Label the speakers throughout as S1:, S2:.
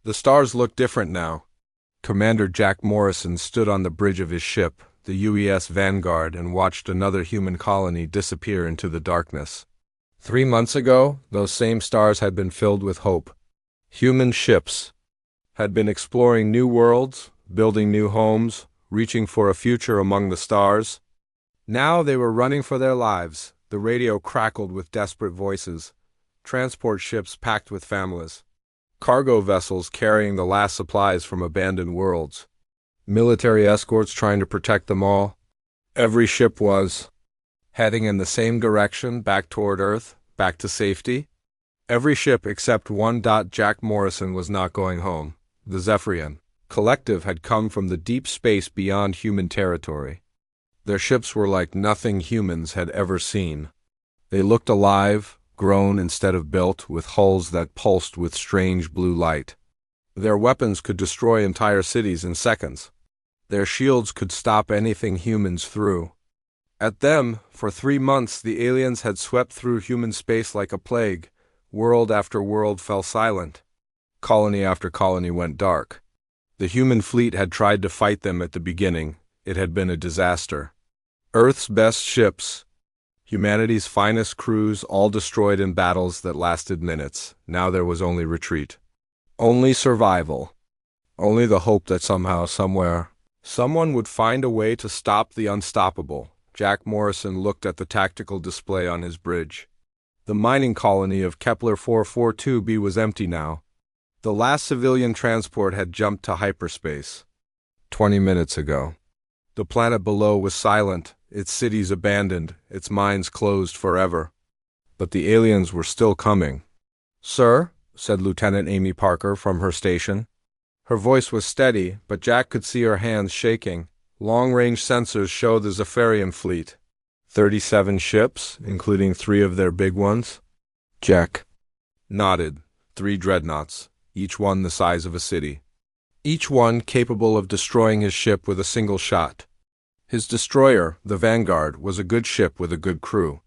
S1: The stars looked different now. Commander Jack Morrison stood on the bridge of his ship, the UES Vanguard, and watched another human colony disappear into the darkness. 3 months ago, those same stars had been filled with hope. Human ships had been exploring new worlds, building new homes, reaching for a future among the stars. Now they were running for their lives. The radio crackled with desperate voices. Transport ships packed with families. Cargo vessels carrying the last supplies from abandoned worlds. Military escorts trying to protect them all. Every ship was heading in the same direction, back toward Earth, back to safety. Every ship except one. Jack Morrison was not going home. The Zephyrian Collective had come from the deep space beyond human territory. Their ships were like nothing humans had ever seen. They looked alive, grown instead of built, with hulls that pulsed with strange blue light. Their weapons could destroy entire cities in seconds. Their shields could stop anything humans threw at them. For 3 months, the aliens had swept through human space like a plague. World after world fell silent. Colony after colony went dark. The human fleet had tried to fight them at the beginning. It had been a disaster. Earth's best ships, humanity's finest crews, all destroyed in battles that lasted minutes. Now there was only retreat. Only survival. Only the hope that somehow, somewhere, someone would find a way to stop the unstoppable. Jack Morrison looked at the tactical display on his bridge. The mining colony of Kepler 442b was empty now. The last civilian transport had jumped to hyperspace 20 minutes ago. The planet below was silent, its cities abandoned, its mines closed forever. But the aliens were still coming. "Sir," said Lieutenant Amy Parker from her station. Her voice was steady, but Jack could see her hands shaking. Long-range sensors showed the Zephyrian fleet. 37 ships, including 3 of their big ones. Jack nodded. 3 dreadnoughts, each one the size of a city. Each one capable of destroying his ship with a single shot. His destroyer, the Vanguard, was a good ship with a good crew.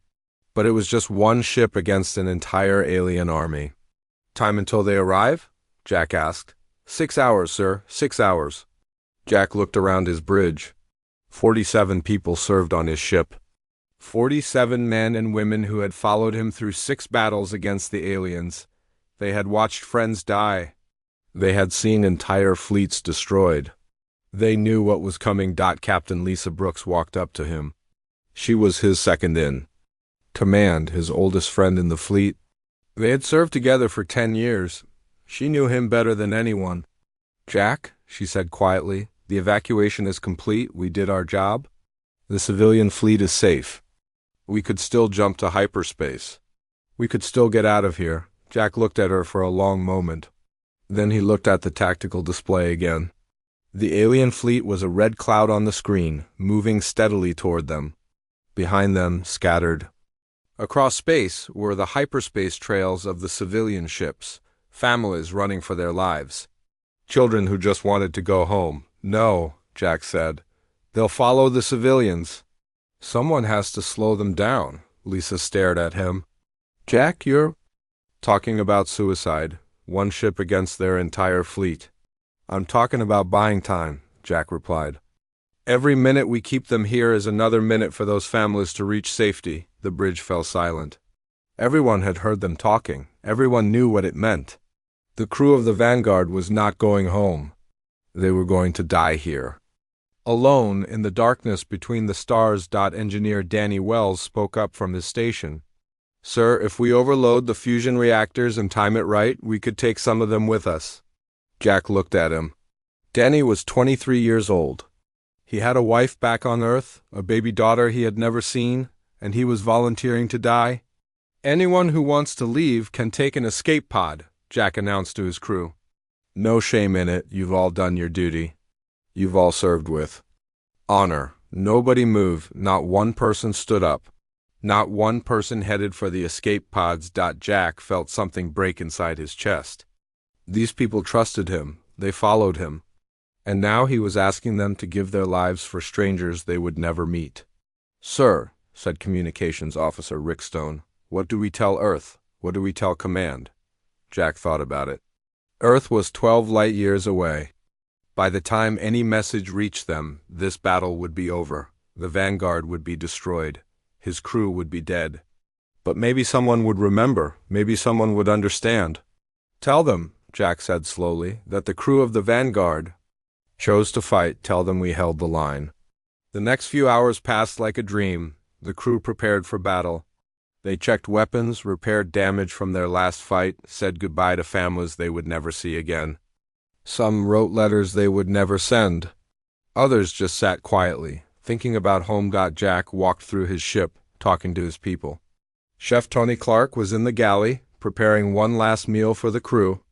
S1: But it was just one ship against an entire alien army. "Time until they arrive?" Jack asked. 6 hours, sir, 6 hours. Jack looked around his bridge. 47 people served on his ship. 47 men and women who had followed him through 6 battles against the aliens. They had watched friends die. They had seen entire fleets destroyed. They knew what was coming. Captain Lisa Brooks walked up to him. She was his second in command, his oldest friend in the fleet. They had served together for 10 years. She knew him better than anyone. "Jack," she said quietly, "the evacuation is complete. We did our job. The civilian fleet is safe. We could still jump to hyperspace. We could still get out of here." Jack looked at her for a long moment. Then he looked at the tactical display again. The alien fleet was a red cloud on the screen, moving steadily toward them. Behind them, scattered across space, were the hyperspace trails of the civilian ships, families running for their lives. Children who just wanted to go home. "No," Jack said. "They'll follow the civilians." "Someone has to slow them down." Lisa stared at him. "Jack, you're talking about suicide. One ship against their entire fleet." "I'm talking about buying time," Jack replied. "Every minute we keep them here is another minute for those families to reach safety." The bridge fell silent. Everyone had heard them talking. Everyone knew what it meant. The crew of the Vanguard was not going home. They were going to die here. Alone, in the darkness between the stars. Engineer Danny Wells spoke up from his station. "Sir, if we overload the fusion reactors and time it right, we could take some of them with us." Jack looked at him. Danny was 23 years old. He had a wife back on Earth, a baby daughter he had never seen, and he was volunteering to die. "Anyone who wants to leave can take an escape pod," Jack announced to his crew. "No shame in it. You've all done your duty. You've all served with honor." Nobody moved. Not one person stood up. Not one person headed for the escape pods. Jack felt something break inside his chest. These people trusted him. They followed him. And now he was asking them to give their lives for strangers they would never meet. "Sir," said Communications Officer Rick Stone, "what do we tell Earth? What do we tell Command?" Jack thought about it. Earth was 12 light years away. By the time any message reached them, this battle would be over. The Vanguard would be destroyed. His crew would be dead. But maybe someone would remember. Maybe someone would understand. Tell them, Jack said slowly, that the crew of the Vanguard chose to fight. Tell them we held the line. The next few hours passed like a dream. The crew prepared for battle. They checked weapons, repaired damage from their last fight, said goodbye to families they would never see again. Some wrote letters they would never send. Others just sat quietly, thinking about home. Jack walked through his ship, talking to his people. Chef Tony Clark was in the galley, preparing one last meal for the crew.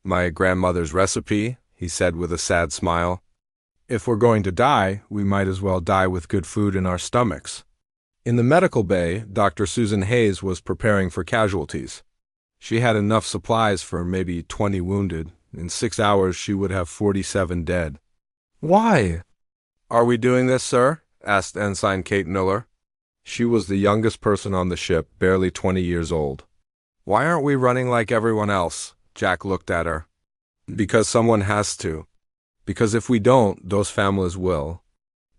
S1: My grandmother's recipe, he said with a sad smile. If we're going to die, we might as well die with good food in our stomachs. In the medical bay, Dr. Susan Hayes was preparing for casualties. She had enough supplies for maybe 20 wounded. In 6 hours, she would have 47 dead. Why? Are we doing this, sir? Asked Ensign Kate Miller. She was the youngest person on the ship, barely 20 years old. Why aren't we running like everyone else? Jack looked at her. Because someone has to. Because if we don't, those families will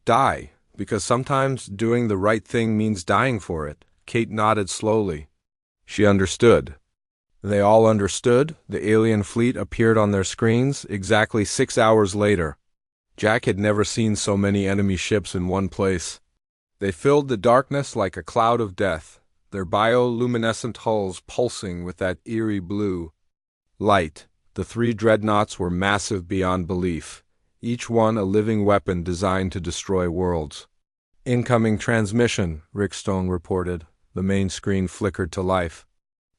S1: die. Because sometimes doing the right thing means dying for it. Kate nodded slowly. She understood. They all understood. The alien fleet appeared on their screens exactly 6 hours later. Jack had never seen so many enemy ships in one place. They filled the darkness like a cloud of death, their bioluminescent hulls pulsing with that eerie blue light. The 3 dreadnoughts were massive beyond belief, each one a living weapon designed to destroy worlds. Incoming transmission, Rick Stone reported. The main screen flickered to life.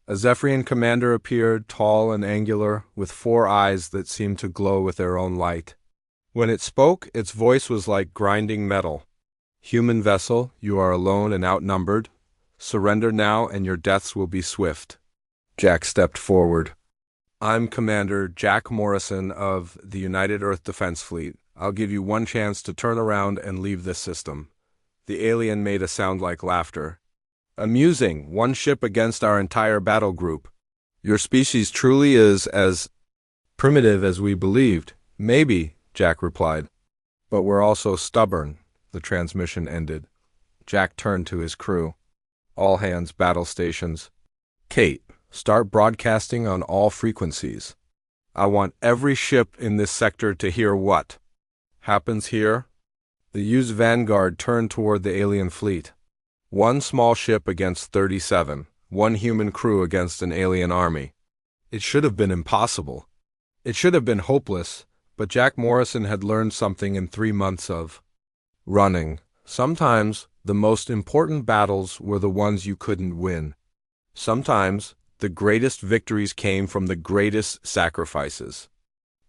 S1: A Zephyrian commander appeared, tall and angular, with 4 eyes that seemed to glow with their own light. When it spoke, its voice was like grinding metal. Human vessel, you are alone and outnumbered. Surrender now and your deaths will be swift. Jack stepped forward. I'm Commander Jack Morrison of the United Earth Defense Fleet. I'll give you one chance to turn around and leave this system. The alien made a sound like laughter. Amusing, one ship against our entire battle group. Your species truly is as primitive as we believed. Maybe, Jack replied. But we're also stubborn. The transmission ended. Jack turned to his crew. All hands battle stations. Kate, start broadcasting on all frequencies. I want every ship in this sector to hear what happens here. The used Vanguard turned toward the alien fleet. 1 small ship against 37. 1 human crew against an alien army. It should have been impossible. It should have been hopeless, but Jack Morrison had learned something in 3 months of running. Sometimes the most important battles were the ones you couldn't win. Sometimes the greatest victories came from the greatest sacrifices.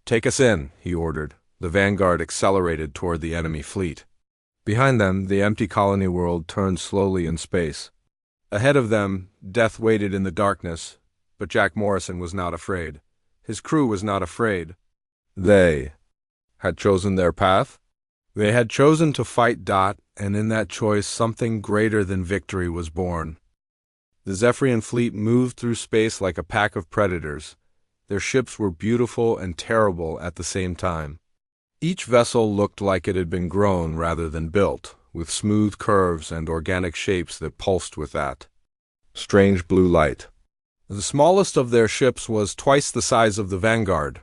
S1: Take us in, he ordered. The Vanguard accelerated toward the enemy fleet. Behind them, the empty colony world turned slowly in space. Ahead of them, death waited in the darkness, but Jack Morrison was not afraid. His crew was not afraid. They had chosen their path. They had chosen to fight. And in that choice, something greater than victory was born. The Zephyrian fleet moved through space like a pack of predators. Their ships were beautiful and terrible at the same time. Each vessel looked like it had been grown rather than built, with smooth curves and organic shapes that pulsed with that strange blue light. The smallest of their ships was twice the size of the Vanguard.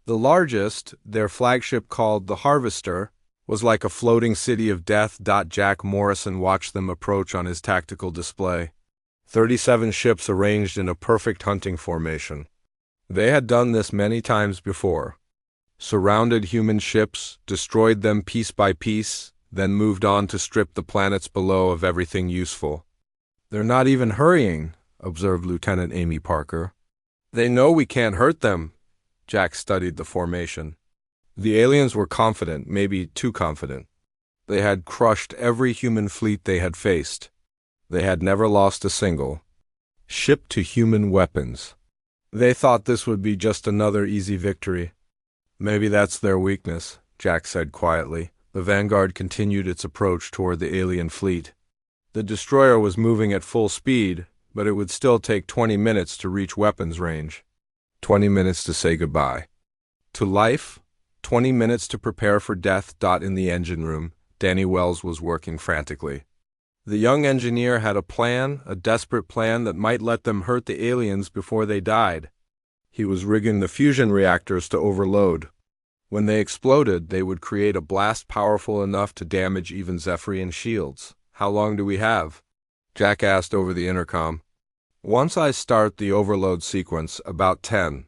S1: The largest, their flagship called the Harvester, was like a floating city of death. Jack Morrison watched them approach on his tactical display. 37 ships arranged in a perfect hunting formation. They had done this many times before. Surrounded human ships, destroyed them piece by piece, then moved on to strip the planets below of everything useful. They're not even hurrying, observed Lieutenant Amy Parker. They know we can't hurt them. Jack studied the formation. The aliens were confident, maybe too confident. They had crushed every human fleet they had faced. They had never lost a single ship to human weapons. They thought this would be just another easy victory. Maybe that's their weakness, Jack said quietly. The Vanguard continued its approach toward the alien fleet. The destroyer was moving at full speed, but it would still take 20 minutes to reach weapons range. 20 minutes to say goodbye. To life, 20 minutes to prepare for death. In the engine room, Danny Wells was working frantically. The young engineer had a plan, a desperate plan that might let them hurt the aliens before they died. He was rigging the fusion reactors to overload. When they exploded, they would create a blast powerful enough to damage even Zephyrian shields. How long do we have? Jack asked over the intercom. Once I start the overload sequence, about 10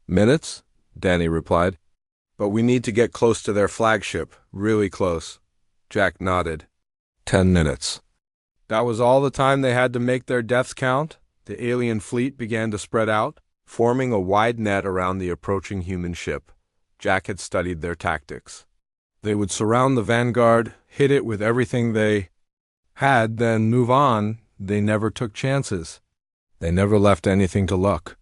S1: minutes, Danny replied. But we need to get close to their flagship, really close. Jack nodded. 10 minutes. That was all the time they had to make their deaths count? The alien fleet began to spread out, forming a wide net around the approaching human ship. Jack had studied their tactics. They would surround the Vanguard, hit it with everything they had, then move on. They never took chances. They never left anything to luck.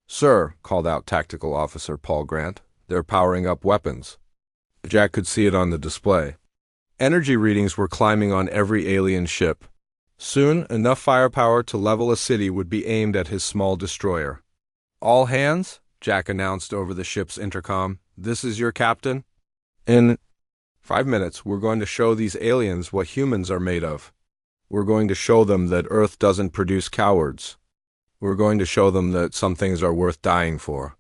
S1: Sir, called out Tactical Officer Paul Grant, they're powering up weapons. Jack could see it on the display. Energy readings were climbing on every alien ship. Soon, enough firepower to level a city would be aimed at his small destroyer. All hands, Jack announced over the ship's intercom. This is your captain. In 5 minutes, we're going to show these aliens what humans are made of. We're going to show them that Earth doesn't produce cowards. We're going to show them that some things are worth dying for.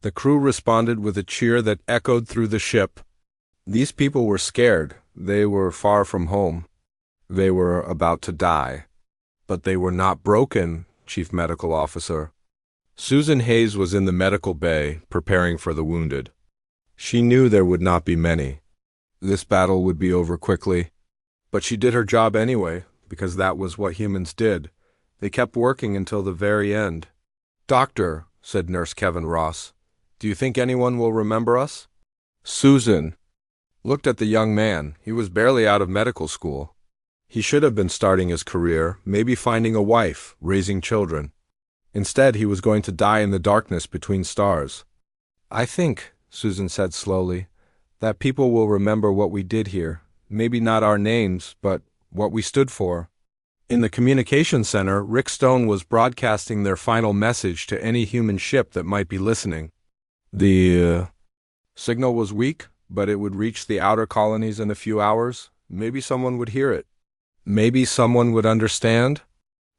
S1: The crew responded with a cheer that echoed through the ship. These people were scared. They were far from home. They were about to die. But they were not broken, Chief Medical Officer. Susan Hayes was in the medical bay, preparing for the wounded. She knew there would not be many. This battle would be over quickly. But she did her job anyway, because that was what humans did. They kept working until the very end. Doctor, said Nurse Kevin Ross, do you think anyone will remember us? Susan looked at the young man. He was barely out of medical school. He should have been starting his career, maybe finding a wife, raising children. Instead, he was going to die in the darkness between stars. I think, Susan said slowly, that people will remember what we did here. Maybe not our names, but what we stood for. In the communication center, Rick Stone was broadcasting their final message to any human ship that might be listening. The signal was weak, but it would reach the outer colonies in a few hours. Maybe someone would hear it. Maybe someone would understand.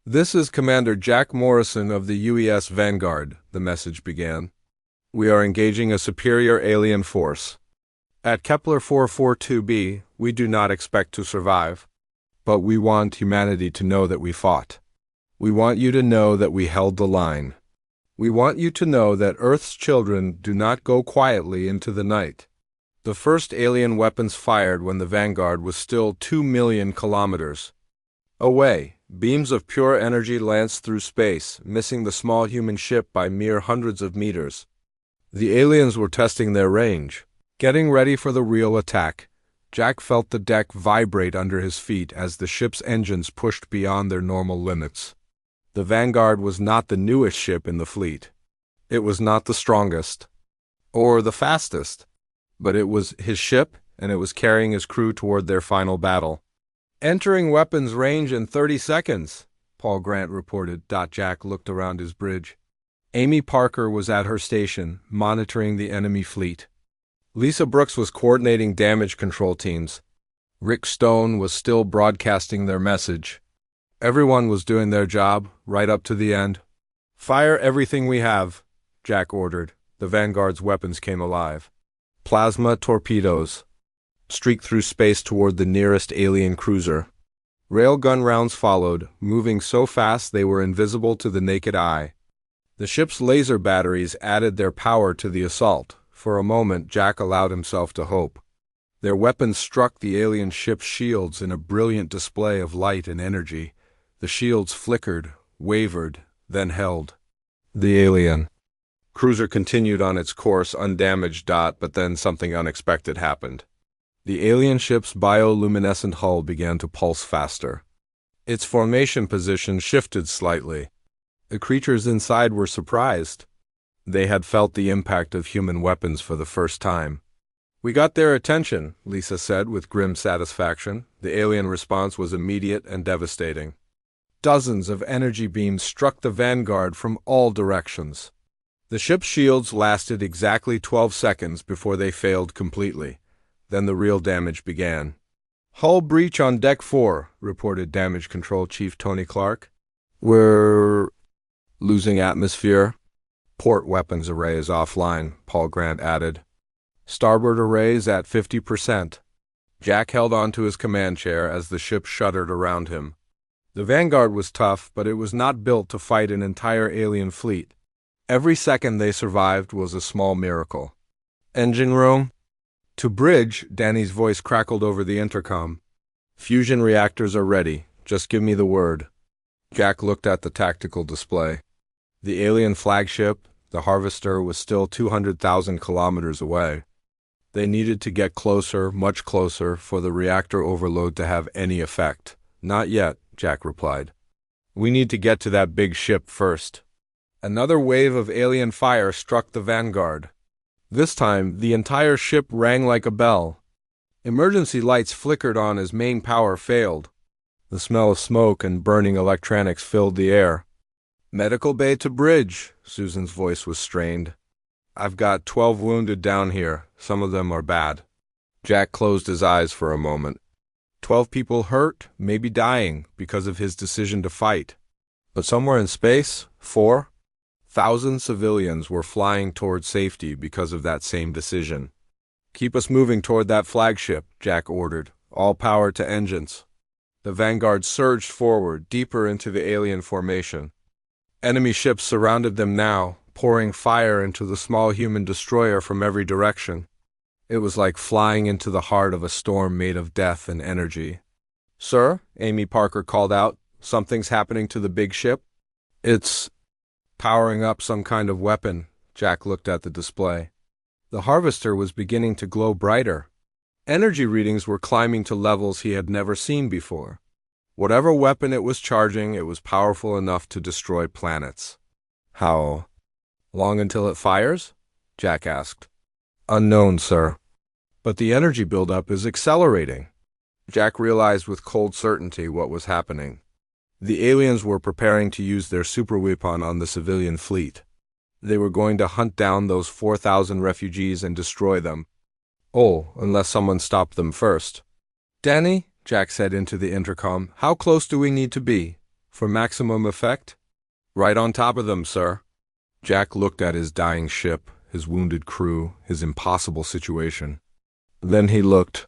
S1: This is Commander Jack Morrison of the UES Vanguard, the message began. We are engaging a superior alien force. At Kepler 442b, we do not expect to survive. But we want humanity to know that we fought. We want you to know that we held the line. We want you to know that Earth's children do not go quietly into the night. The first alien weapons fired when the Vanguard was still 2 million kilometers away. Beams of pure energy lanced through space, missing the small human ship by mere hundreds of meters. The aliens were testing their range, getting ready for the real attack. Jack felt the deck vibrate under his feet as the ship's engines pushed beyond their normal limits. The Vanguard was not the newest ship in the fleet. It was not the strongest, or the fastest, but it was his ship, and it was carrying his crew toward their final battle. Entering weapons range in 30 seconds, Paul Grant reported. Jack looked around his bridge. Amy Parker was at her station, monitoring the enemy fleet. Lisa Brooks was coordinating damage control teams. Rick Stone was still broadcasting their message. Everyone was doing their job, right up to the end. Fire everything we have, Jack ordered. The Vanguard's weapons came alive. Plasma torpedoes streaked through space toward the nearest alien cruiser. Railgun rounds followed, moving so fast they were invisible to the naked eye. The ship's laser batteries added their power to the assault. For a moment, Jack allowed himself to hope. Their weapons struck the alien ship's shields in a brilliant display of light and energy. The shields flickered, wavered, then held. The alien cruiser continued on its course undamaged. But then something unexpected happened. The alien ship's bioluminescent hull began to pulse faster. Its formation position shifted slightly. The creatures inside were surprised. They had felt the impact of human weapons for the first time. We got their attention, Lisa said with grim satisfaction. The alien response was immediate and devastating. Dozens of energy beams struck the Vanguard from all directions. The ship's shields lasted exactly 12 seconds before they failed completely. Then the real damage began. "Hull breach on Deck 4, reported Damage Control Chief Tony Clark. "We're losing atmosphere." "Port weapons array is offline," Paul Grant added. "Starboard array is at 50%. Jack held on to his command chair as the ship shuddered around him. The Vanguard was tough, but it was not built to fight an entire alien fleet. Every second they survived was a small miracle. "Engine room?" "To bridge," Danny's voice crackled over the intercom. "Fusion reactors are ready. Just give me the word." Jack looked at the tactical display. The alien flagship, the Harvester, was still 200,000 kilometers away. They needed to get closer, much closer, for the reactor overload to have any effect. "Not yet," Jack replied. "We need to get to that big ship first." Another wave of alien fire struck the Vanguard. This time, the entire ship rang like a bell. Emergency lights flickered on as main power failed. The smell of smoke and burning electronics filled the air. "Medical bay to bridge," Susan's voice was strained. "I've got 12 wounded down here. Some of them are bad." Jack closed his eyes for a moment. 12 people hurt, maybe dying, because of his decision to fight. But somewhere in space, 4,000 civilians were flying toward safety because of that same decision. "Keep us moving toward that flagship," Jack ordered. "All power to engines." The Vanguard surged forward, deeper into the alien formation. Enemy ships surrounded them now, pouring fire into the small human destroyer from every direction. It was like flying into the heart of a storm made of death and energy. "Sir," Amy Parker called out, "something's happening to the big ship." "It's powering up some kind of weapon." Jack looked at the display. The Harvester was beginning to glow brighter. Energy readings were climbing to levels he had never seen before. Whatever weapon it was charging, it was powerful enough to destroy planets. "How long until it fires?" Jack asked. "Unknown, sir. But the energy buildup is accelerating." Jack realized with cold certainty what was happening. The aliens were preparing to use their superweapon on the civilian fleet. They were going to hunt down those 4,000 refugees and destroy them. Oh, unless someone stopped them first. "Danny," Jack said into the intercom, "how close do we need to be for maximum effect?" "Right on top of them, sir." Jack looked at his dying ship, his wounded crew, his impossible situation. Then he looked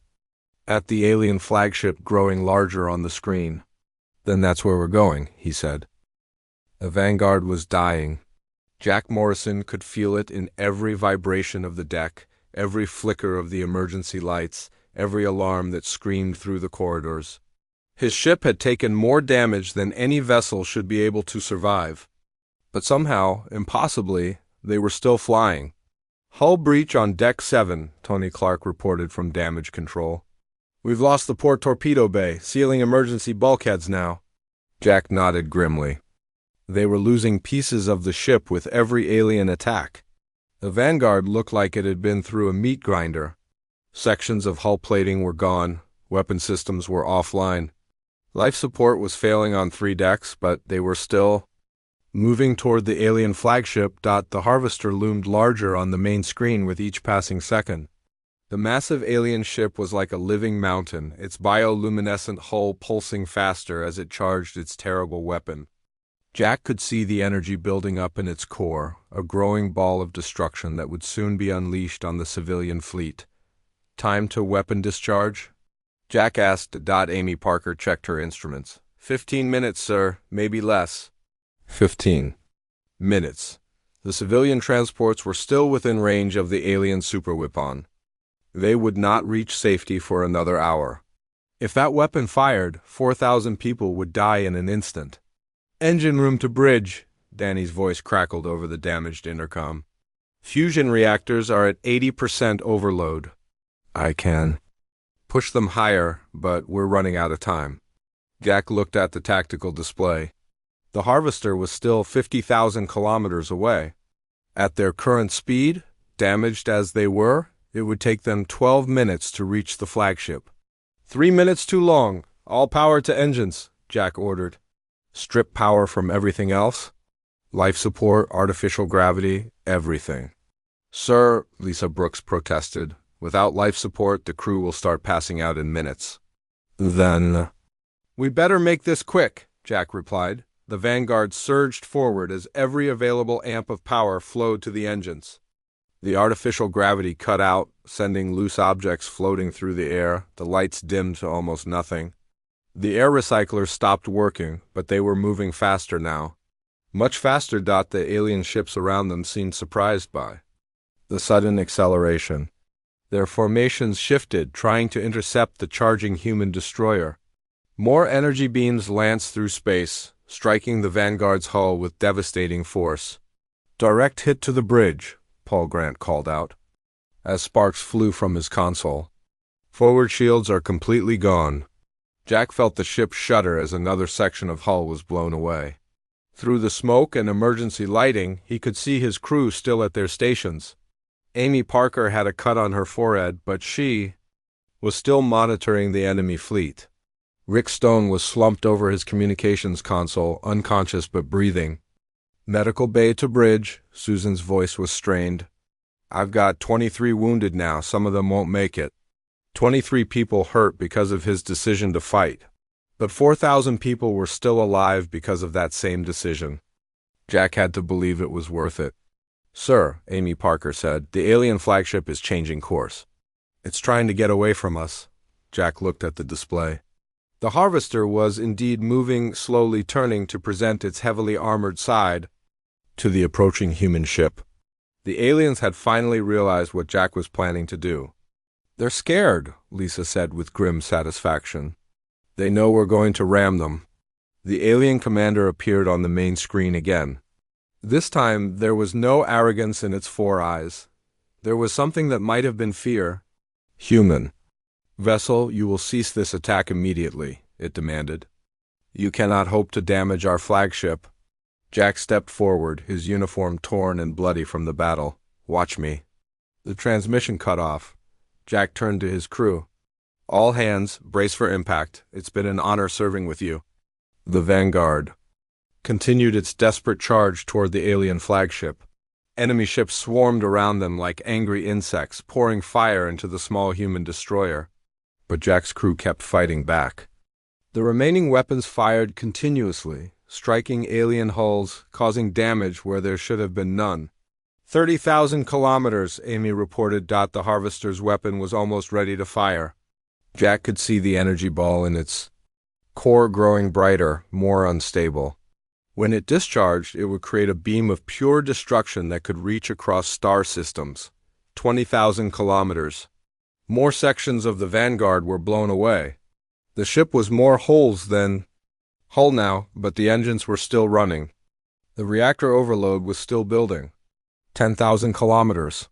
S1: at the alien flagship growing larger on the screen. "Then that's where we're going," he said. The Vanguard was dying. Jack Morrison could feel it in every vibration of the deck, every flicker of the emergency lights, every alarm that screamed through the corridors. His ship had taken more damage than any vessel should be able to survive. But somehow, impossibly, they were still flying. "Hull breach on Deck 7, Tony Clark reported from Damage Control. "We've lost the port torpedo bay, sealing emergency bulkheads now." Jack nodded grimly. They were losing pieces of the ship with every alien attack. The Vanguard looked like it had been through a meat grinder. Sections of hull plating were gone, weapon systems were offline. Life support was failing on 3 decks, but they were still moving toward the alien flagship. The Harvester loomed larger on the main screen with each passing second. The massive alien ship was like a living mountain, its bioluminescent hull pulsing faster as it charged its terrible weapon. Jack could see the energy building up in its core, a growing ball of destruction that would soon be unleashed on the civilian fleet. "Time to weapon discharge?" Jack asked. Amy Parker checked her instruments. 15 minutes, sir, maybe less." 15 minutes. The civilian transports were still within range of the alien superweapon. They would not reach safety for another hour. If that weapon fired, 4,000 people would die in an instant. "Engine room to bridge," Danny's voice crackled over the damaged intercom. "Fusion reactors are at 80% overload. I can push them higher, but we're running out of time." Jack looked at the tactical display. The Harvester was still 50,000 kilometers away. At their current speed, damaged as they were, it would take them 12 minutes to reach the flagship. 3 minutes too long. All power to engines," Jack ordered. "Strip power from everything else?" Life support, artificial gravity, everything. Sir, Lisa Brooks protested, without life support, the crew will start passing out in minutes. Then, we better make this quick, Jack replied. The Vanguard surged forward as every available amp of power flowed to the engines. The artificial gravity cut out, sending loose objects floating through the air. The lights dimmed to almost nothing. The air recyclers stopped working, but they were moving faster now. Much faster. The alien ships around them seemed surprised by the sudden acceleration. Their formations shifted, trying to intercept the charging human destroyer. More energy beams lanced through space, striking the Vanguard's hull with devastating force. Direct hit to the bridge, Paul Grant called out, as sparks flew from his console. Forward shields are completely gone. Jack felt the ship shudder as another section of hull was blown away. Through the smoke and emergency lighting, he could see his crew still at their stations. Amy Parker had a cut on her forehead, but she was still monitoring the enemy fleet. Rick Stone was slumped over his communications console, unconscious but breathing. Medical bay to bridge, Susan's voice was strained. I've got 23 wounded now, some of them won't make it. 23 people hurt because of his decision to fight. But 4,000 people were still alive because of that same decision. Jack had to believe it was worth it. Sir, Amy Parker said, the alien flagship is changing course. It's trying to get away from us. Jack looked at the display. The Harvester was indeed moving, slowly turning to present its heavily armored side to the approaching human ship. The aliens had finally realized what Jack was planning to do. They're scared, Lisa said with grim satisfaction. They know we're going to ram them. The alien commander appeared on the main screen again. This time, there was no arrogance in its four eyes. There was something that might have been fear. Human. Vessel, you will cease this attack immediately, it demanded. You cannot hope to damage our flagship. Jack stepped forward, his uniform torn and bloody from the battle. Watch me. The transmission cut off. Jack turned to his crew. All hands, brace for impact. It's been an honor serving with you. The Vanguard continued its desperate charge toward the alien flagship. Enemy ships swarmed around them like angry insects, pouring fire into the small human destroyer. But Jack's crew kept fighting back. The remaining weapons fired continuously, striking alien hulls, causing damage where there should have been none. 30,000 kilometers, Amy reported. The Harvester's weapon was almost ready to fire. Jack could see the energy ball in its core growing brighter, more unstable. When it discharged, it would create a beam of pure destruction that could reach across star systems. 20,000 kilometers. More sections of the Vanguard were blown away. The ship was more holes than hull now, but the engines were still running. The reactor overload was still building. 10,000 kilometers.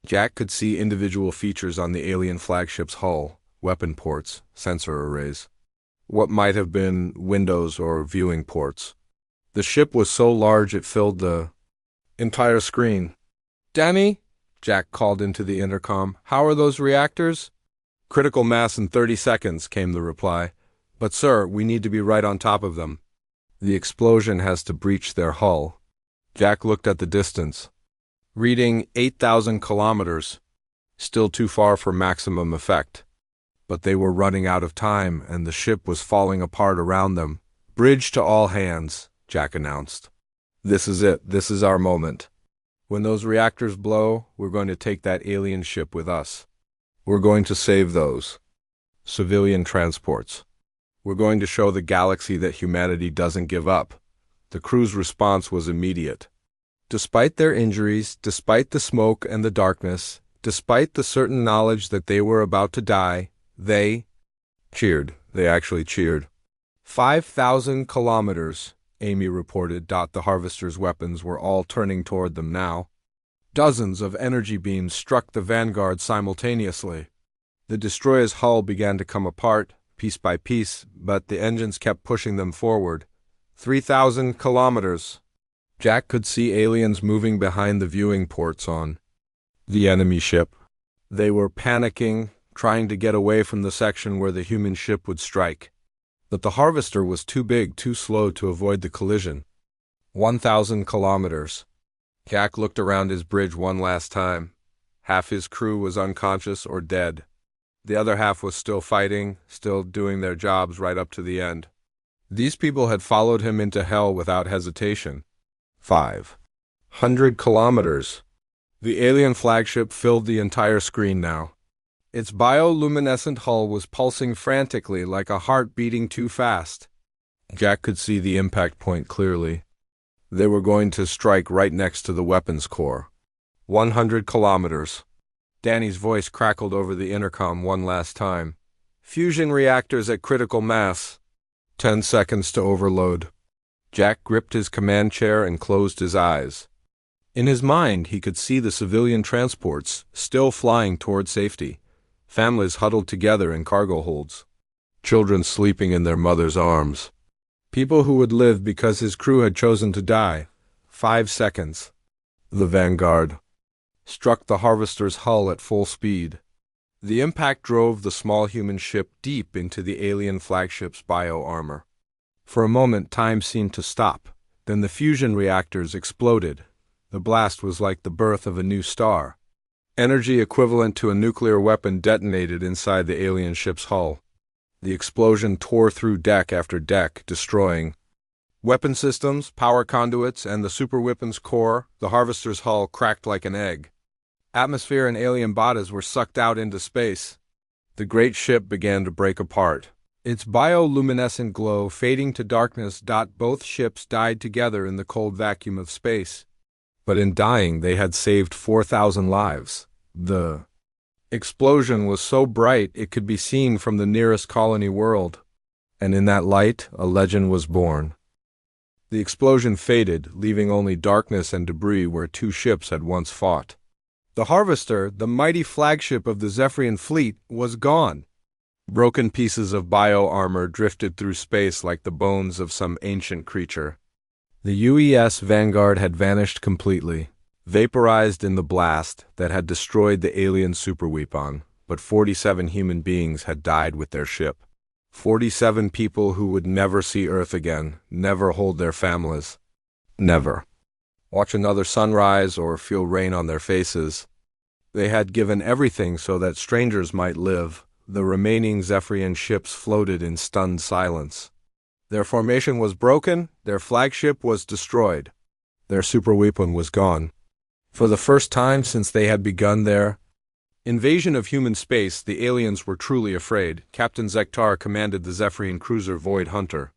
S1: Jack could see individual features on the alien flagship's hull, weapon ports, sensor arrays. What might have been windows or viewing ports. The ship was so large it filled the entire screen. Danny, Jack called into the intercom, how are those reactors? Critical mass in 30 seconds, came the reply. But sir, we need to be right on top of them. The explosion has to breach their hull. Jack looked at the distance. Reading 8,000 kilometers. Still too far for maximum effect. But they were running out of time, and the ship was falling apart around them. Bridge to all hands, Jack announced. This is it. This is our moment. When those reactors blow, we're going to take that alien ship with us. We're going to save those civilian transports. We're going to show the galaxy that humanity doesn't give up. The crew's response was immediate. Despite their injuries, despite the smoke and the darkness, despite the certain knowledge that they were about to die, they cheered. They actually cheered. 5,000 kilometers, Amy reported. The Harvester's weapons were all turning toward them now. Dozens of energy beams struck the Vanguard simultaneously. The destroyer's hull began to come apart, piece by piece, but the engines kept pushing them forward. 3,000 kilometers. Jack could see aliens moving behind the viewing ports on the enemy ship. They were panicking, trying to get away from the section where the human ship would strike. But the Harvester was too big, too slow to avoid the collision. 1,000 kilometers. Jack looked around his bridge one last time. Half his crew was unconscious or dead. The other half was still fighting, still doing their jobs right up to the end. These people had followed him into hell without hesitation. 500 kilometers. The alien flagship filled the entire screen now. Its bioluminescent hull was pulsing frantically like a heart beating too fast. Jack could see the impact point clearly. They were going to strike right next to the weapons core. 100 kilometers. Danny's voice crackled over the intercom one last time. Fusion reactors at critical mass. 10 seconds to overload. Jack gripped his command chair and closed his eyes. In his mind, he could see the civilian transports still flying toward safety. Families huddled together in cargo holds. Children sleeping in their mothers' arms. People who would live because his crew had chosen to die. 5 seconds. The Vanguard struck the Harvester's hull at full speed. The impact drove the small human ship deep into the alien flagship's bio-armor. For a moment, time seemed to stop. Then the fusion reactors exploded. The blast was like the birth of a new star. Energy equivalent to a nuclear weapon detonated inside the alien ship's hull. The explosion tore through deck after deck, destroying weapon systems, power conduits, and the superweapons core. The Harvester's hull cracked like an egg. Atmosphere and alien bodies were sucked out into space. The great ship began to break apart. Its bioluminescent glow fading to darkness. Both ships died together in the cold vacuum of space. But in dying, they had saved 4,000 lives. The explosion was so bright it could be seen from the nearest colony world. And in that light, a legend was born. The explosion faded, leaving only darkness and debris where two ships had once fought. The Harvester, the mighty flagship of the Zephyrian fleet, was gone. Broken pieces of bio-armor drifted through space like the bones of some ancient creature. The UES Vanguard had vanished completely, vaporized in the blast that had destroyed the alien superweapon, but 47 human beings had died with their ship. 47 people who would never see Earth again, never hold their families. Never watch another sunrise or feel rain on their faces. They had given everything so that strangers might live. The remaining Zephyrian ships floated in stunned silence. Their formation was broken, their flagship was destroyed. Their superweapon was gone. For the first time since they had begun their invasion of human space, the aliens were truly afraid. Captain Zektar commanded the Zephyrian cruiser Void Hunter.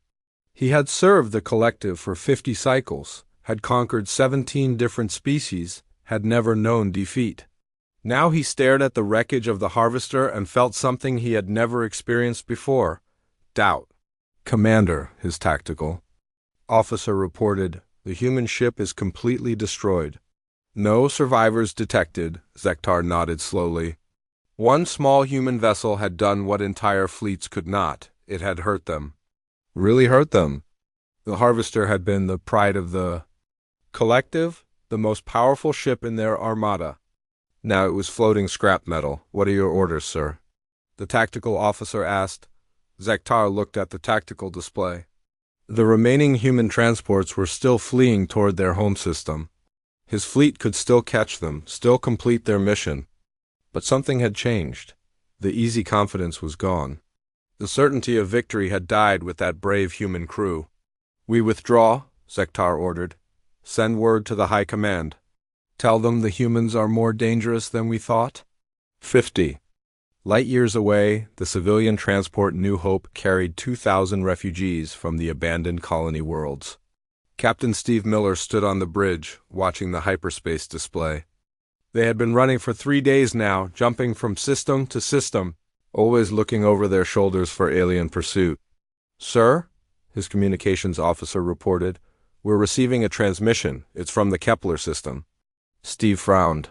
S1: He had served the collective for 50 cycles, had conquered 17 different species, had never known defeat. Now he stared at the wreckage of the Harvester and felt something he had never experienced before: doubt. Commander, his tactical officer reported, the human ship is completely destroyed. No survivors detected, Zektar nodded slowly. One small human vessel had done what entire fleets could not. It had hurt them. Really hurt them. The Harvester had been the pride of the collective, the most powerful ship in their armada. Now it was floating scrap metal. What are your orders, sir? The tactical officer asked. Zektar looked at the tactical display. The remaining human transports were still fleeing toward their home system. His fleet could still catch them, still complete their mission. But something had changed. The easy confidence was gone. The certainty of victory had died with that brave human crew. We withdraw, Zektar ordered. Send word to the High Command. Tell them the humans are more dangerous than we thought. 50 light years away, the civilian transport New Hope carried 2,000 refugees from the abandoned colony worlds. Captain Steve Miller stood on the bridge, watching the hyperspace display. They had been running for 3 days now, jumping from system to system, always looking over their shoulders for alien pursuit. Sir, his communications officer reported, we're receiving a transmission. It's from the Kepler system. Steve frowned.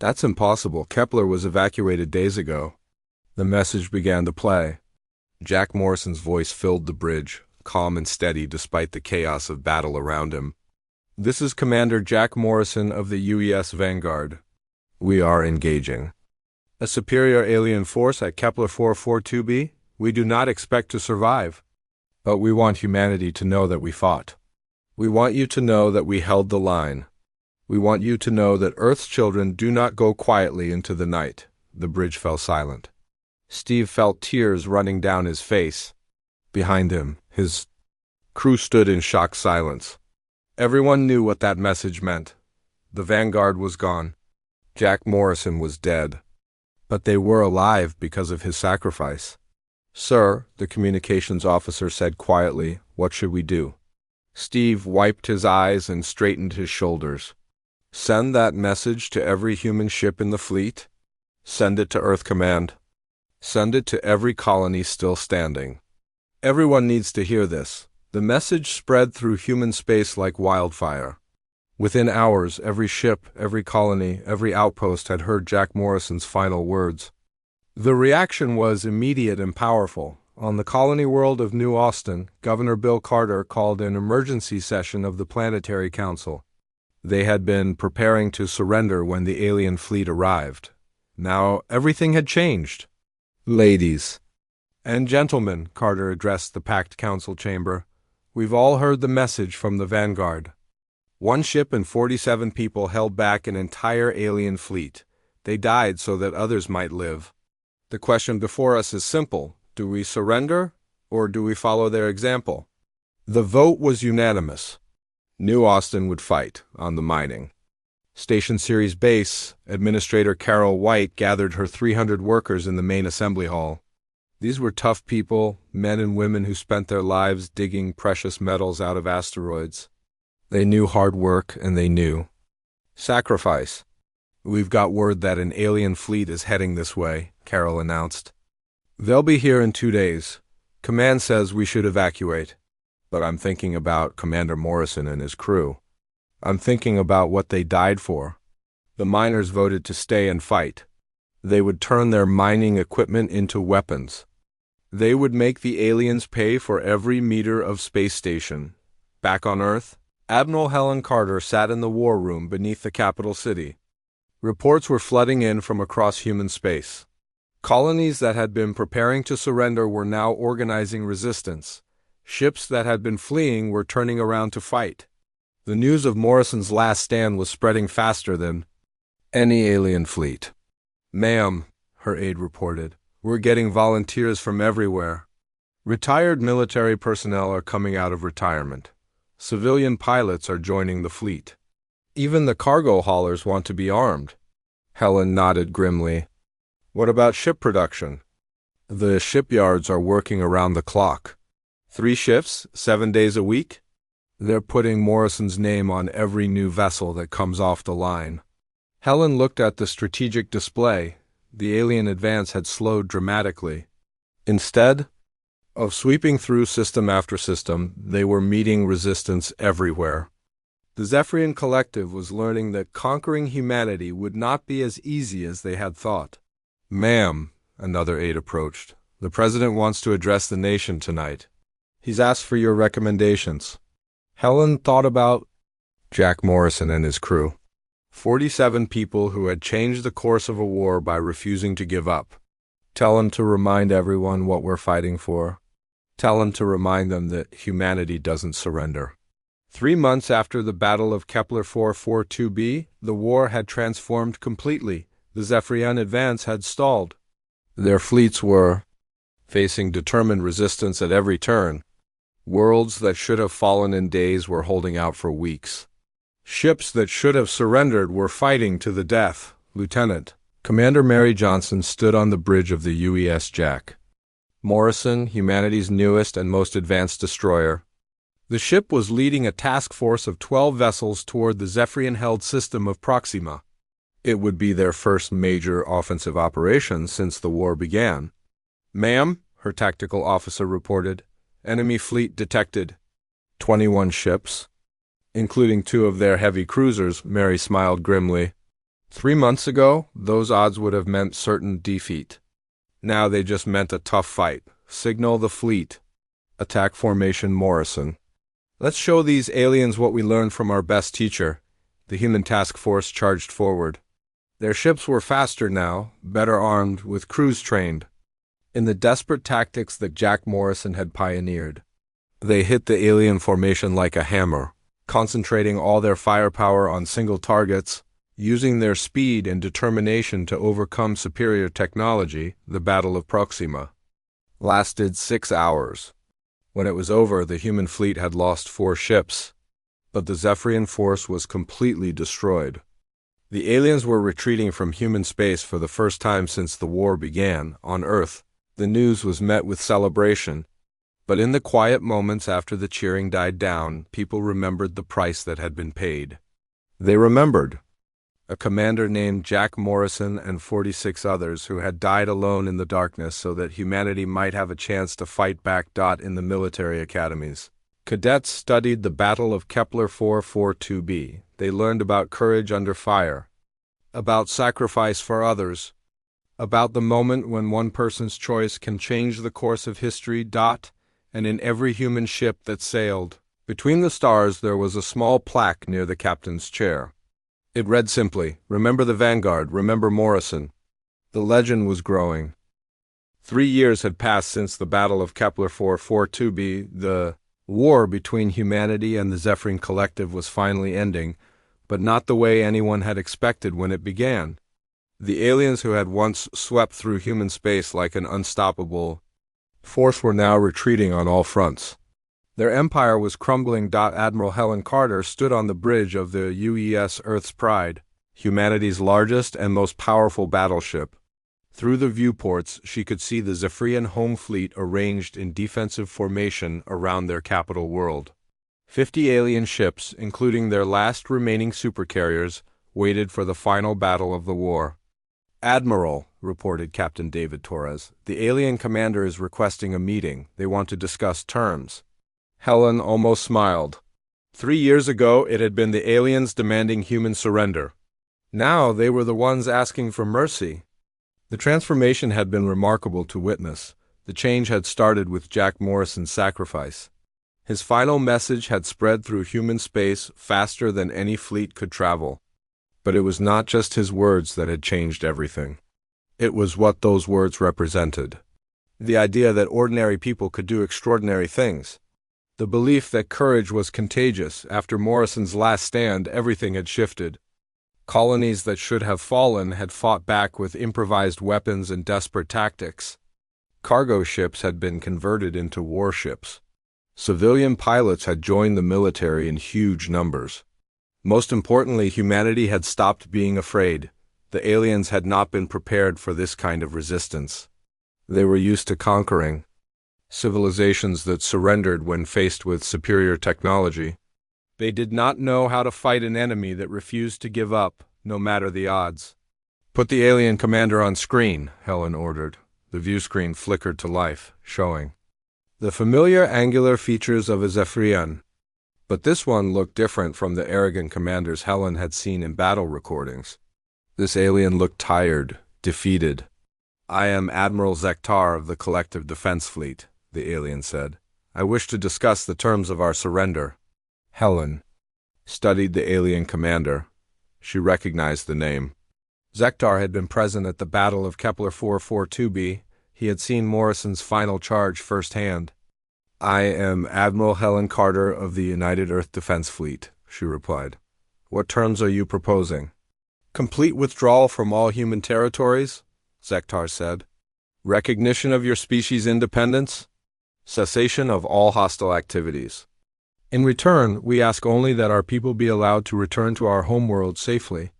S1: That's impossible. Kepler was evacuated days ago. The message began to play. Jack Morrison's voice filled the bridge, calm and steady despite the chaos of battle around him. This is Commander Jack Morrison of the UES Vanguard. We are engaging a superior alien force at Kepler 442b. We do not expect to survive, but we want humanity to know that we fought. We want you to know that we held the line. We want you to know that Earth's children do not go quietly into the night." The bridge fell silent. Steve felt tears running down his face. Behind him, his crew stood in shocked silence. Everyone knew what that message meant. The Vanguard was gone. Jack Morrison was dead. But they were alive because of his sacrifice. "Sir," the communications officer said quietly, "what should we do?" Steve wiped his eyes and straightened his shoulders. "Send that message to every human ship in the fleet. Send it to Earth Command. Send it to every colony still standing. Everyone needs to hear this." The message spread through human space like wildfire. Within hours, every ship, every colony, every outpost had heard Jack Morrison's final words. The reaction was immediate and powerful. On the colony world of New Austin, Governor Bill Carter called an emergency session of the Planetary Council. They had been preparing to surrender when the alien fleet arrived. Now everything had changed. "Ladies and gentlemen," Carter addressed the packed council chamber, "we've all heard the message from the Vanguard. One ship and 47 people held back an entire alien fleet. They died so that others might live. The question before us is simple. Do we surrender, or do we follow their example?" The vote was unanimous. New Austin would fight on the mining. Station Series Base, Administrator Carol White gathered her 300 workers in the main assembly hall. These were tough people, men and women who spent their lives digging precious metals out of asteroids. They knew hard work, and they knew sacrifice. "We've got word that an alien fleet is heading this way," Carol announced. "They'll be here in 2 days. Command says we should evacuate. But I'm thinking about Commander Morrison and his crew. I'm thinking about what they died for." The miners voted to stay and fight. They would turn their mining equipment into weapons. They would make the aliens pay for every meter of space station. Back on Earth, Admiral Helen Carter sat in the war room beneath the capital city. Reports were flooding in from across human space. Colonies that had been preparing to surrender were now organizing resistance. Ships that had been fleeing were turning around to fight. The news of Morrison's last stand was spreading faster than any alien fleet. "Ma'am," her aide reported, "we're getting volunteers from everywhere. Retired military personnel are coming out of retirement. Civilian pilots are joining the fleet. Even the cargo haulers want to be armed." Helen nodded grimly. "What about ship production?" "The shipyards are working around the clock. 3 shifts, 7 days a week. They're putting Morrison's name on every new vessel that comes off the line." Helen looked at the strategic display. The alien advance had slowed dramatically. Instead of sweeping through system after system, they were meeting resistance everywhere. The Zephyrian Collective was learning that conquering humanity would not be as easy as they had thought. "Ma'am," another aide approached, "the President wants to address the nation tonight. He's asked for your recommendations." Helen thought about Jack Morrison and his crew. 47 people who had changed the course of a war by refusing to give up. Tell him to remind everyone what we're fighting for. Tell him to remind them that humanity doesn't surrender. 3 months after the Battle of Kepler 442b, the war had transformed completely. The Zephyrian advance had stalled. Their fleets were facing determined resistance at every turn. Worlds that should have fallen in days were holding out for weeks. Ships that should have surrendered were fighting to the death. Lieutenant Commander Mary Johnson stood on the bridge of the UES Jack Morrison, humanity's newest and most advanced destroyer. The ship was leading a task force of 12 vessels toward the Zephyrian-held system of Proxima. It would be their first major offensive operation since the war began. "Ma'am," her tactical officer reported, "enemy fleet detected. 21 ships, including 2 of their heavy cruisers." Mary smiled grimly. 3 months ago, those odds would have meant certain defeat. Now they just meant a tough fight. Signal the fleet. Attack formation Morrison. Let's show these aliens what we learned from our best teacher. The human task force charged forward. Their ships were faster now, better armed, with crews trained in the desperate tactics that Jack Morrison had pioneered. They hit the alien formation like a hammer. concentrating all their firepower on single targets. Using their speed and determination to overcome superior technology, the Battle of Proxima lasted 6 hours. When it was over, the human fleet had lost 4 ships, but the Zephyrian force was completely destroyed. The aliens were retreating from human space for the first time since the war began. On Earth, the news was met with celebration, but in the quiet moments after the cheering died down, people remembered the price that had been paid. They remembered a commander named Jack Morrison and 46 others who had died alone in the darkness so that humanity might have a chance to fight back. In the military academies, cadets studied the Battle of Kepler 442b. They learned about courage under fire, about sacrifice for others, about the moment when one person's choice can change the course of history. And in every human ship that sailed between the stars there was a small plaque near the captain's chair. It read simply, "Remember the Vanguard, remember Morrison." The legend was growing. 3 years had passed since the Battle of Kepler 442b. The war between humanity and the Zephyrian Collective was finally ending, but not the way anyone had expected when it began. The aliens who had once swept through human space like an unstoppable force were now retreating on all fronts. Their empire was crumbling. Admiral Helen Carter stood on the bridge of the UES Earth's Pride, humanity's largest and most powerful battleship. Through the viewports, she could see the Zephyrian home fleet arranged in defensive formation around their capital world. 50 alien ships, including their last remaining supercarriers, waited for the final battle of the war. "Admiral," reported Captain David Torres, "the alien commander is requesting a meeting. They want to discuss terms." Helen almost smiled. 3 years ago, it had been the aliens demanding human surrender. Now they were the ones asking for mercy. The transformation had been remarkable to witness. The change had started with Jack Morrison's sacrifice. His final message had spread through human space faster than any fleet could travel. But it was not just his words that had changed everything. It was what those words represented. The idea that ordinary people could do extraordinary things. The belief that courage was contagious. After Morrison's last stand, everything had shifted. Colonies that should have fallen had fought back with improvised weapons and desperate tactics. Cargo ships had been converted into warships. Civilian pilots had joined the military in huge numbers. Most importantly, humanity had stopped being afraid. The aliens had not been prepared for this kind of resistance. They were used to conquering civilizations that surrendered when faced with superior technology. They did not know how to fight an enemy that refused to give up, no matter the odds. "Put the alien commander on screen," Helen ordered. The view screen flickered to life, showing the familiar angular features of a Zephyrian. But this one looked different from the arrogant commanders Helen had seen in battle recordings. This alien looked tired, defeated. "I am Admiral Zektar of the Collective Defense Fleet," the alien said. "I wish to discuss the terms of our surrender." Helen studied the alien commander. She recognized the name. Zektar had been present at the Battle of Kepler 442b. He had seen Morrison's final charge firsthand. "I am Admiral Helen Carter of the United Earth Defense Fleet," she replied. "What terms are you proposing?" "Complete withdrawal from all human territories," Zektar said. "Recognition of your species' independence. Cessation of all hostile activities. In return, we ask only that our people be allowed to return to our homeworld safely."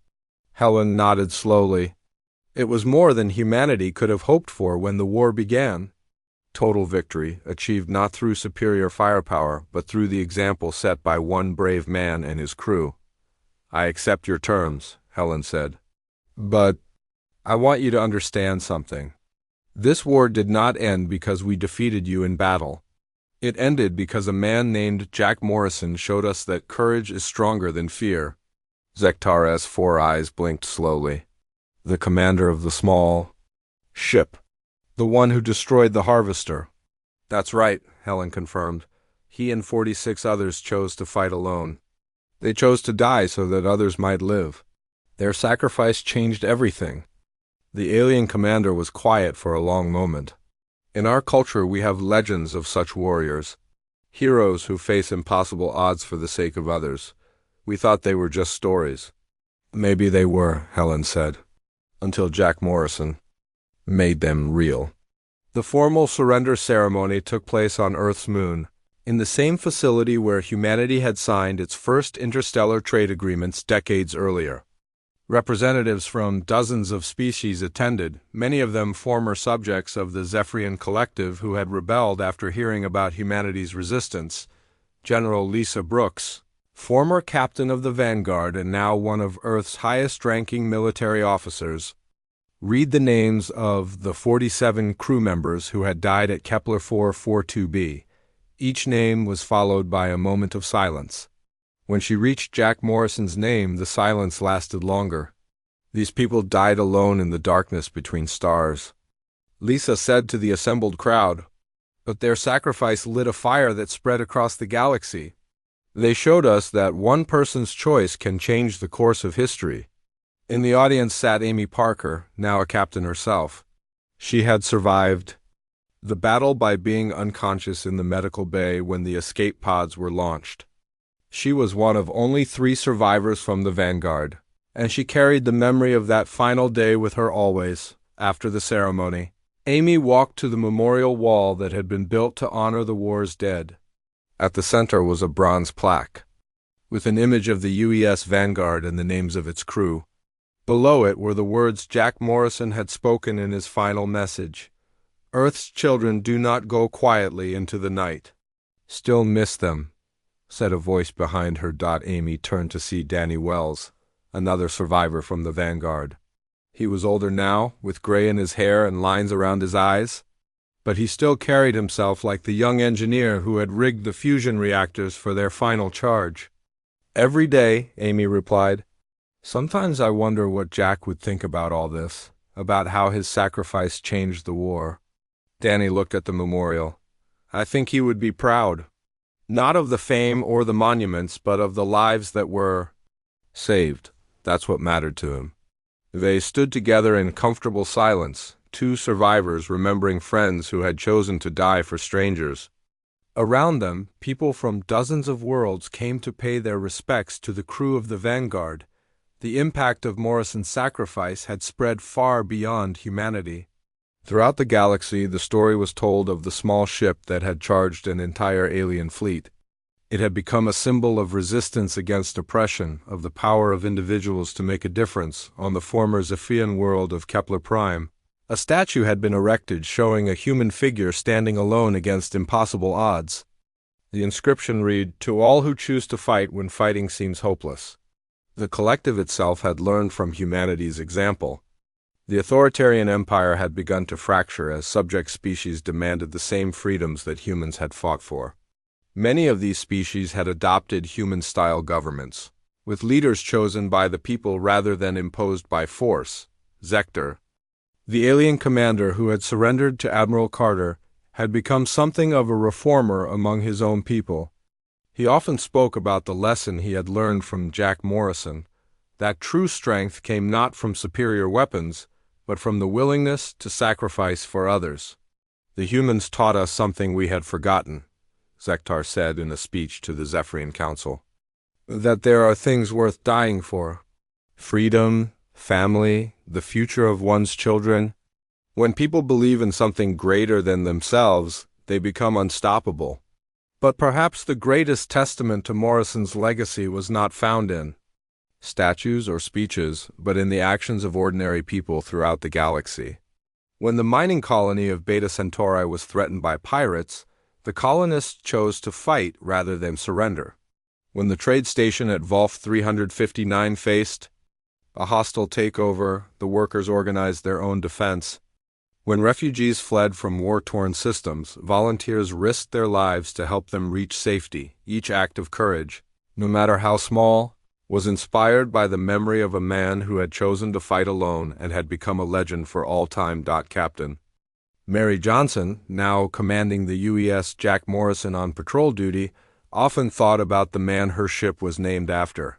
S1: Helen nodded slowly. It was more than humanity could have hoped for when the war began. Total victory, achieved not through superior firepower, but through the example set by one brave man and his crew. "I accept your terms," Helen said. "But I want you to understand something. This war did not end because we defeated you in battle. It ended because a man named Jack Morrison showed us that courage is stronger than fear." Zektar's 4 eyes blinked slowly. "The commander of the small ship. The one who destroyed the harvester." "That's right," Helen confirmed. "He and 46 others chose to fight alone. They chose to die so that others might live. Their sacrifice changed everything." The alien commander was quiet for a long moment. "In our culture we have legends of such warriors." Heroes who face impossible odds for the sake of others. We thought they were just stories. Maybe they were, Helen said, until Jack Morrison made them real. The formal surrender ceremony took place on Earth's moon, in the same facility where humanity had signed its first interstellar trade agreements decades earlier. Representatives from dozens of species attended, many of them former subjects of the Zephyrian Collective who had rebelled after hearing about humanity's resistance. General Lisa Brooks, former captain of the Vanguard and now one of Earth's highest-ranking military officers. Read the names of the 47 crew members who had died at Kepler 442b. Each name was followed by a moment of silence. When she reached Jack Morrison's name, the silence lasted longer. These people died alone in the darkness between stars. Lisa said to the assembled crowd, but their sacrifice lit a fire that spread across the galaxy. They showed us that one person's choice can change the course of history. In the audience sat Amy Parker, now a captain herself. She had survived the battle by being unconscious in the medical bay when the escape pods were launched. She was one of only 3 survivors from the Vanguard, and she carried the memory of that final day with her always. After the ceremony, Amy walked to the memorial wall that had been built to honor the war's dead. At the center was a bronze plaque, with an image of the UES Vanguard and the names of its crew. Below it were the words Jack Morrison had spoken in his final message. Earth's children do not go quietly into the night. Still miss them, said a voice behind her. Amy turned to see Danny Wells, another survivor from the Vanguard. He was older now, with gray in his hair and lines around his eyes, but he still carried himself like the young engineer who had rigged the fusion reactors for their final charge. Every day, Amy replied. Sometimes I wonder what Jack would think about all this, about how his sacrifice changed the war. Danny looked at the memorial. I think he would be proud. Not of the fame or the monuments, but of the lives that were saved. That's what mattered to him. They stood together in comfortable silence, 2 survivors remembering friends who had chosen to die for strangers. Around them, people from dozens of worlds came to pay their respects to the crew of the Vanguard. The impact of Morrison's sacrifice had spread far beyond humanity. Throughout the galaxy, the story was told of the small ship that had charged an entire alien fleet. It had become a symbol of resistance against oppression, of the power of individuals to make a difference on the former Zephyrian world of Kepler Prime. A statue had been erected showing a human figure standing alone against impossible odds. The inscription read, "To all who choose to fight when fighting seems hopeless." The collective itself had learned from humanity's example. The authoritarian empire had begun to fracture as subject species demanded the same freedoms that humans had fought for. Many of these species had adopted human-style governments, with leaders chosen by the people rather than imposed by force. Zector, the alien commander who had surrendered to Admiral Carter, had become something of a reformer among his own people. He often spoke about the lesson he had learned from Jack Morrison, that true strength came not from superior weapons, but from the willingness to sacrifice for others. The humans taught us something we had forgotten, Zector said in a speech to the Zephyrian Council. That there are things worth dying for. Freedom, family, the future of one's children. When people believe in something greater than themselves, they become unstoppable. But perhaps the greatest testament to Morrison's legacy was not found in statues or speeches, but in the actions of ordinary people throughout the galaxy. When the mining colony of Beta Centauri was threatened by pirates, the colonists chose to fight rather than surrender. When the trade station at Volf 359 faced a hostile takeover, the workers organized their own defense. When refugees fled from war-torn systems, volunteers risked their lives to help them reach safety. Each act of courage, no matter how small, was inspired by the memory of a man who had chosen to fight alone and had become a legend for all time. Captain Mary Johnson, now commanding the UES Jack Morrison on patrol duty, often thought about the man her ship was named after.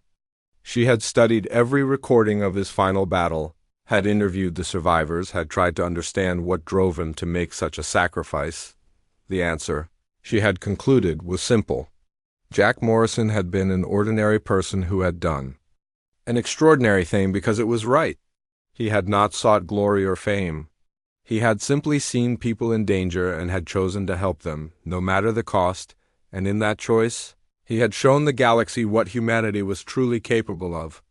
S1: She had studied every recording of his final battle, had interviewed the survivors, had tried to understand what drove him to make such a sacrifice. The answer: she had concluded, was simple. Jack Morrison had been an ordinary person who had done an extraordinary thing because it was right. He had not sought glory or fame. He had simply seen people in danger and had chosen to help them, no matter the cost, and in that choice, he had shown the galaxy what humanity was truly capable of.